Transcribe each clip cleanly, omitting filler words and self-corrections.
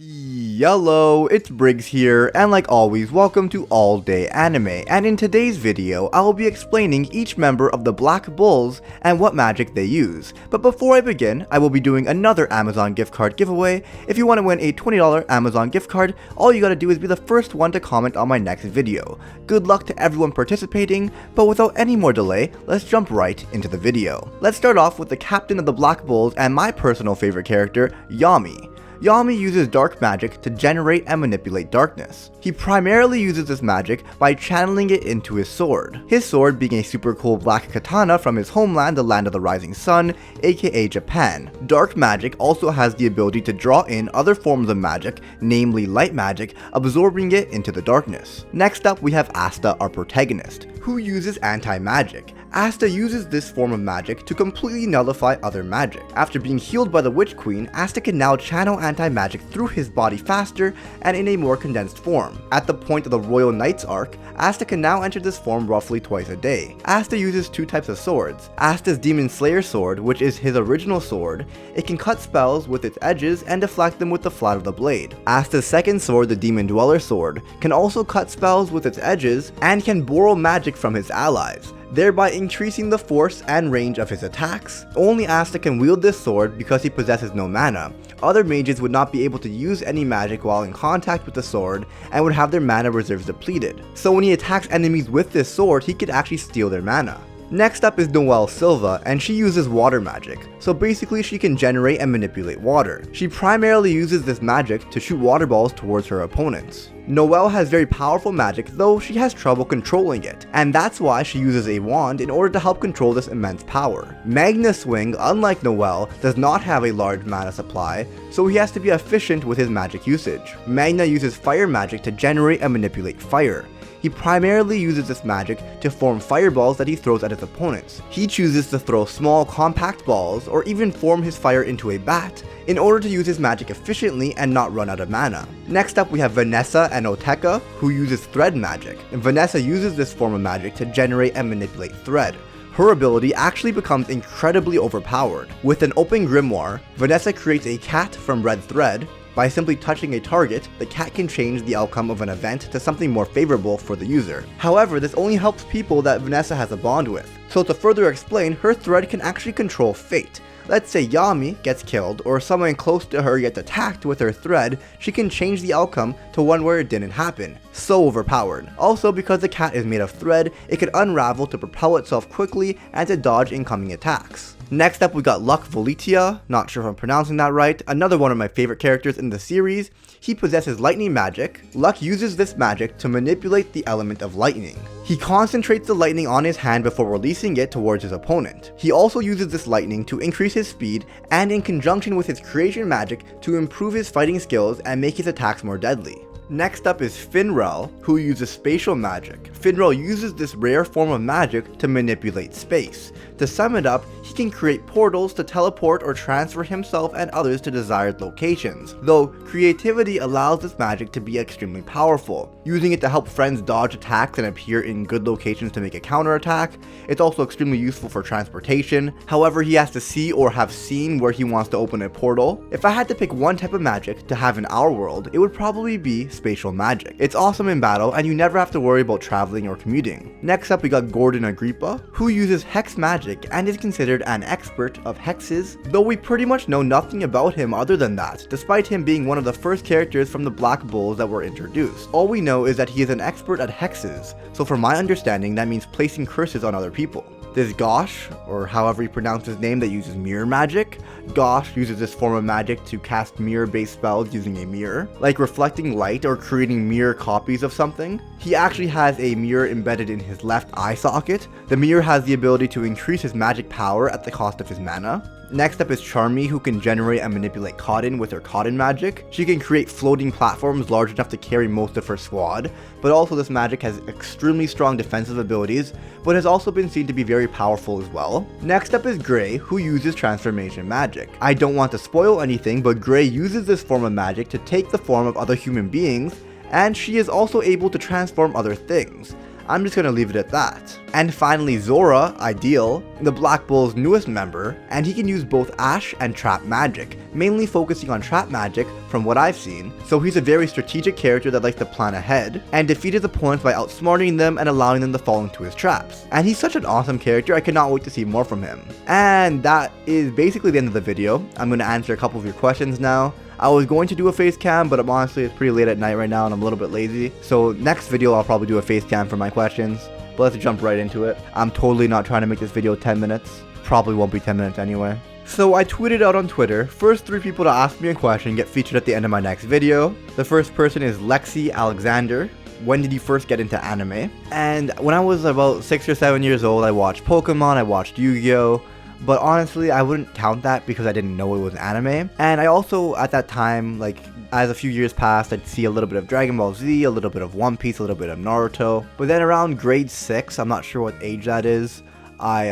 Hello, it's Briggs here, and like always, welcome to All Day Anime, and in today's video, I will be explaining each member of the Black Bulls and what magic they use. But before I begin, I will be doing another Amazon gift card giveaway. If you want to win a $20 Amazon gift card, all you gotta do is be the first one to comment on my next video. Good luck to everyone participating, but without any more delay, let's jump right into the video. Let's start off with the captain of the Black Bulls and my personal favorite character, Yami. Yami uses dark magic to generate and manipulate darkness. He primarily uses this magic by channeling it into his sword. His sword being a super cool black katana from his homeland, the land of the rising sun, aka Japan. Dark magic also has the ability to draw in other forms of magic, namely light magic, absorbing it into the darkness. Next up we have Asta, our protagonist, who uses anti-magic. Asta uses this form of magic to completely nullify other magic. After being healed by the Witch Queen, Asta can now channel anti-magic through his body faster and in a more condensed form. At the point of the Royal Knights arc, Asta can now enter this form roughly twice a day. Asta uses two types of swords. Asta's Demon Slayer sword, which is his original sword, it can cut spells with its edges and deflect them with the flat of the blade. Asta's second sword, the Demon Dweller sword, can also cut spells with its edges and can borrow magic from his allies, thereby increasing the force and range of his attacks. Only Asta can wield this sword because he possesses no mana. Other mages would not be able to use any magic while in contact with the sword and would have their mana reserves depleted. So when he attacks enemies with this sword, he could actually steal their mana. Next up is Benwell Silva, and she uses water magic, so basically she can generate and manipulate water. She primarily uses this magic to shoot water balls towards her opponents. Noelle has very powerful magic, though she has trouble controlling it, and that's why she uses a wand in order to help control this immense power. Magnus Swings, unlike Noelle, does not have a large mana supply, so he has to be efficient with his magic usage. Magna uses fire magic to generate and manipulate fire. He primarily uses this magic to form fireballs that he throws at his opponents. He chooses to throw small, compact balls, or even form his fire into a bat, in order to use his magic efficiently and not run out of mana. Next up we have Vanessa and Oteka, who uses thread magic. And Vanessa uses this form of magic to generate and manipulate thread. Her ability actually becomes incredibly overpowered. With an open grimoire, Vanessa creates a cat from red thread. By simply touching a target, the cat can change the outcome of an event to something more favorable for the user. However, this only helps people that Vanessa has a bond with. So to further explain, her thread can actually control fate. Let's say Yami gets killed, or someone close to her gets attacked with her thread, she can change the outcome to one where it didn't happen. So overpowered. Also, because the cat is made of thread, it can unravel to propel itself quickly and to dodge incoming attacks. Next up we got Felicia, not sure if I'm pronouncing that right, another one of my favorite characters in the series. He possesses lightning magic. Luck uses this magic to manipulate the element of lightning. He concentrates the lightning on his hand before releasing it towards his opponent. He also uses this lightning to increase his speed and in conjunction with his creation magic to improve his fighting skills and make his attacks more deadly. Next up is Finra, who uses spatial magic. Finra uses this rare form of magic to manipulate space. To sum it up, he can create portals to teleport or transfer himself and others to desired locations, though creativity allows this magic to be extremely powerful. Using it to help friends dodge attacks and appear in good locations to make a counterattack, it's also extremely useful for transportation. However, he has to see or have seen where he wants to open a portal. If I had to pick one type of magic to have in our world, it would probably be spatial magic. It's awesome in battle and you never have to worry about traveling or commuting. Next up we got Agrippa, who uses hex magic and is considered an expert of hexes, though we pretty much know nothing about him other than that, despite him being one of the first characters from the Black Bulls that were introduced. All we know is that he is an expert at hexes, so from my understanding that means placing curses on other people. There's Gosh, or however you pronounce his name, that uses mirror magic. Gosh uses this form of magic to cast mirror-based spells using a mirror, like reflecting light or creating mirror copies of something. He actually has a mirror embedded in his left eye socket. The mirror has the ability to increase his magic power at the cost of his mana. Next up is Charmy, who can generate and manipulate cotton with her cotton magic. She can create floating platforms large enough to carry most of her squad, but also this magic has extremely strong defensive abilities, but has also been seen to be very powerful as well. Next up is Gray, who uses transformation magic. I don't want to spoil anything, but Gray uses this form of magic to take the form of other human beings, and she is also able to transform other things. I'm just gonna leave it at that. And finally Zora, Ideal, the Black Bull's newest member, and he can use both Ash and Trap Magic, mainly focusing on Trap Magic from what I've seen, so he's a very strategic character that likes to plan ahead, and defeat his opponents by outsmarting them and allowing them to fall into his traps. And he's such an awesome character, I cannot wait to see more from him. And that is basically the end of the video. I'm going to answer a couple of your questions now. I was going to do a face cam, but honestly it's pretty late at night right now and I'm a little bit lazy. So next video I'll probably do a face cam for my questions. But let's jump right into it. I'm totally not trying to make this video 10 minutes. Probably won't be 10 minutes anyway. So I tweeted out on Twitter, first 3 people to ask me a question get featured at the end of my next video. The first person is Lexi Alexander. When did you first get into anime? And when I was about 6 or 7 years old, I watched Pokemon, I watched Yu-Gi-Oh! But honestly, I wouldn't count that because I didn't know it was anime. And I also, at that time, like, as a few years passed, I'd see a little bit of Dragon Ball Z, a little bit of One Piece, a little bit of Naruto. But then around grade 6, I'm not sure what age that is, I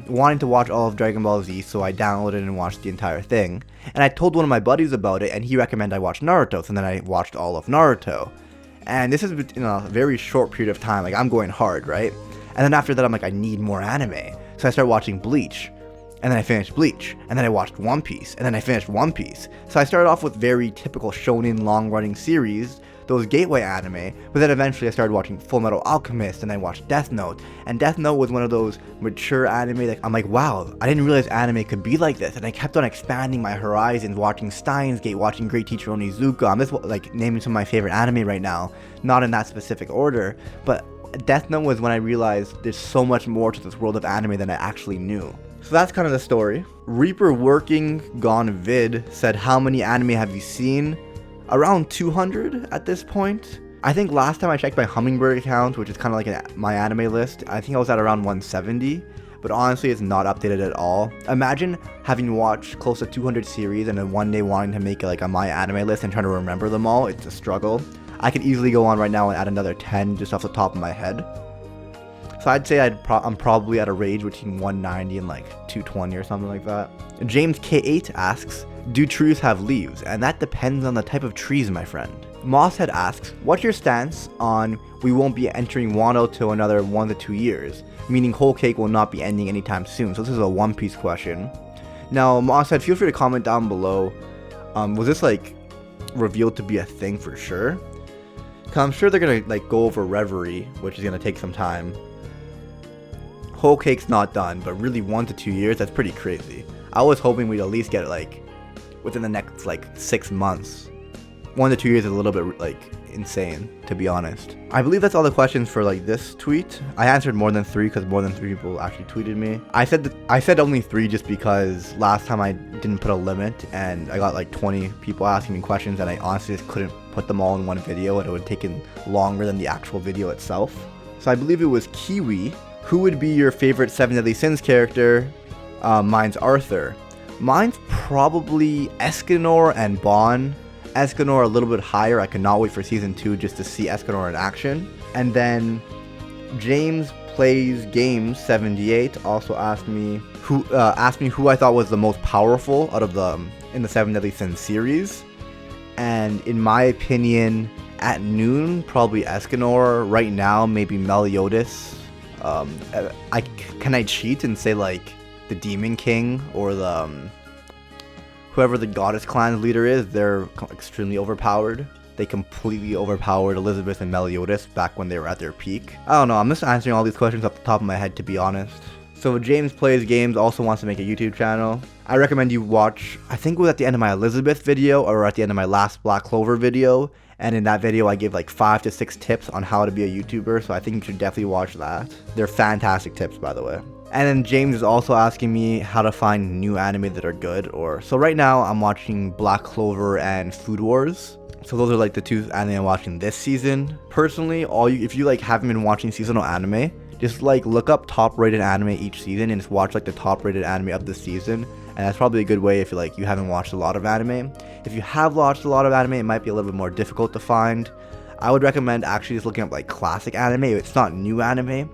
wanted to watch all of Dragon Ball Z, so I downloaded and watched the entire thing. And I told one of my buddies about it, and he recommended I watch Naruto, so then I watched all of Naruto. And this is in a very short period of time, like, I'm going hard, right? And then after that, I'm like, I need more anime. So I started watching Bleach. And then I finished Bleach, and then I watched One Piece, and then I finished One Piece. So I started off with very typical shonen long-running series, those gateway anime, but then eventually I started watching Fullmetal Alchemist, and I watched Death Note, and Death Note was one of those mature anime that I'm like, wow, I didn't realize anime could be like this, and I kept on expanding my horizons, watching Steins Gate, watching Great Teacher Onizuka. I'm just like naming some of my favorite anime right now, not in that specific order, but Death Note was when I realized there's so much more to this world of anime than I actually knew. So that's kind of the story. Reaper Working Gone Vid said, how many anime have you seen? Around 200 at this point. I think last time I checked my Hummingbird account, which is kind of like my anime list, I think I was at around 170, but honestly it's not updated at all. Imagine having watched close to 200 series and then one day wanting to make like a my anime list and trying to remember them all. It's a struggle. I could easily go on right now and add another 10 just off the top of my head. So I'd say I'm probably at a range between 190 and like 220 or something like that. James K8 asks, do trees have leaves? And that depends on the type of trees, my friend. Mosshead asks, what's your stance on we won't be entering Wano till another 1 to 2 years? Meaning Whole Cake will not be ending anytime soon. So this is a One Piece question. Now Mosshead, feel free to comment down below. Was this like revealed to be a thing for sure? Cause I'm sure they're gonna like go over Reverie, which is gonna take some time. Whole Cake's not done, but really 1 to 2 years, that's pretty crazy. I was hoping we'd at least get it like within the next like 6 months. 1 to 2 years is a little bit like insane, to be honest. I believe that's all the questions for like this tweet. I answered more than 3 because more than 3 people actually tweeted me. I said only 3 just because last time I didn't put a limit and I got like 20 people asking me questions and I honestly just couldn't put them all in one video and it would have taken longer than the actual video itself. So I believe it was Kiwi. Who would be your favorite 7 Deadly Sins character? Mine's Arthur. Mine's probably Escanor and Bon. Escanor a little bit higher. I cannot wait for season 2 just to see Escanor in action. And then James Plays Games 78 also asked me who I thought was the most powerful out of in the 7 Deadly Sins series. And in my opinion, at noon probably Escanor. Right now maybe Meliodas. Can I cheat and say like the Demon King or the whoever the Goddess Clan's leader is? They're extremely overpowered. They completely overpowered Elizabeth and Meliodas back when they were at their peak. I don't know, I'm just answering all these questions off the top of my head, to be honest. So James Plays Games also wants to make a YouTube channel. I recommend you watch, I think it was at the end of my Elizabeth video or at the end of my last Black Clover video. And in that video, I gave like 5 to 6 tips on how to be a YouTuber, so I think you should definitely watch that. They're fantastic tips, by the way. And then James is also asking me how to find new anime that are good. So right now, I'm watching Black Clover and Food Wars. So those are like the 2 anime I'm watching this season. Personally, if you like haven't been watching seasonal anime, just like look up top rated anime each season and just watch like the top rated anime of the season. And that's probably a good way if you haven't watched a lot of anime. If you have watched a lot of anime, it might be a little bit more difficult to find. I would recommend actually just looking up like classic anime. It's not new anime,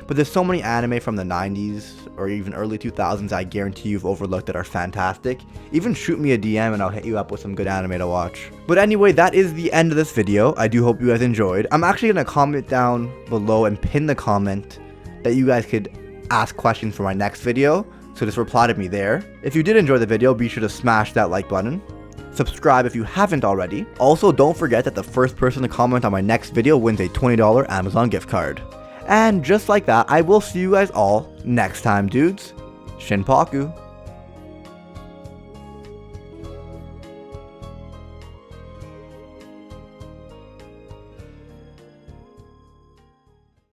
but there's so many anime from the 90s or even early 2000s I guarantee you've overlooked that are fantastic. Even shoot me a DM and I'll hit you up with some good anime to watch. But anyway, that is the end of this video. I do hope you guys enjoyed. I'm actually going to comment down below and pin the comment that you guys could ask questions for my next video, so just reply to me there. If you did enjoy the video, be sure to smash that like button. Subscribe if you haven't already. Also, don't forget that the first person to comment on my next video wins a $20 Amazon gift card. And just like that, I will see you guys all next time, dudes. Shinpaku.